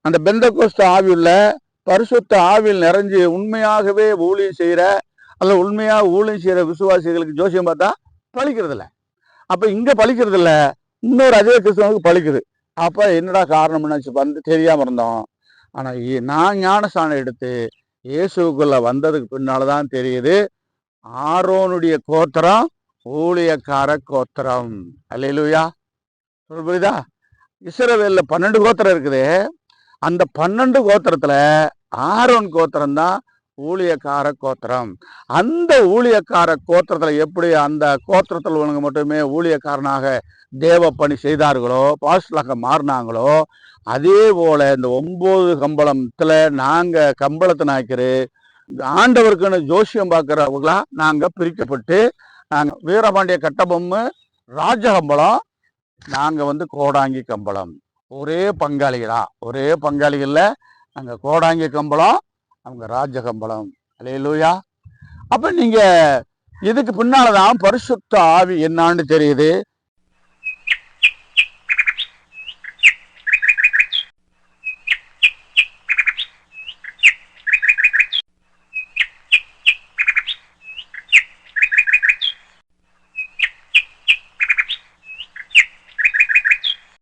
அந்த பெந்தகோஸ்து ஆவியுள்ள பரிசுத்த ஆவியில் நிறைஞ்சு உண்மையாகவே ஊழியம் செய்யற அல்ல உண்மையாக ஊழியம் செய்யற விசுவாசிகளுக்கு ஜோசியம் பார்த்தா பழிக்கிறது இல்லை. அப்ப இங்க பழிக்கிறது இல்லை, இன்னொரு அதே கிறிஸ்தவனுக்கு பழிக்குது. அப்ப என்னடா காரணம்னு வந்து தெரியாம இருந்தோம். ஆனா நான் ஞானஸ்தானம் எடுத்து இயேசுக்குள்ள வந்ததுக்கு பின்னால்தான் தெரியுது, ஆரோனுடைய கோத்திரம் ஊழியக்கார கோத்திரம். அல்லேலூயா, புரியுதா? இஸ்ரவேல்ல 12 கோத்திரம் இருக்குது. அந்த 12 கோத்திரத்துல ஆரோன் கோத்திரம் தான் ஊழியக்கார கோத்திரம். அந்த ஊழியக்கார கோத்திரத்துல எப்படி அந்த கோத்திரத்தில் உள்ளவங்க மட்டுமே ஊழியக்காரனாக தேவ பணி செய்தார்களோ, பாஸ்டலாக மாறினாங்களோ, அதே போல இந்த 9 கம்பளத்துல நாங்க கம்பளத்தை நாய்க்கிற ஆண்டவருக்குன்னு ஜோசியம் பார்க்கிறவங்களா நாங்க பிரிக்கப்பட்டு, நாங்க வீரபாண்டிய கட்டபொம்மு ராஜகம்பளம், நாங்க கோடாங்கி கம்பளம், ஒரே பங்காளிகளா, ஒரே பங்காளிகள்ல நாங்க கோடாங்கி கம்பளம், அவங்க ராஜகம்பளம். அல்லேலூயா. அப்ப நீங்க இதுக்கு பின்னாலதான் பரிசுத்த ஆவி என்னான்னு தெரியுது.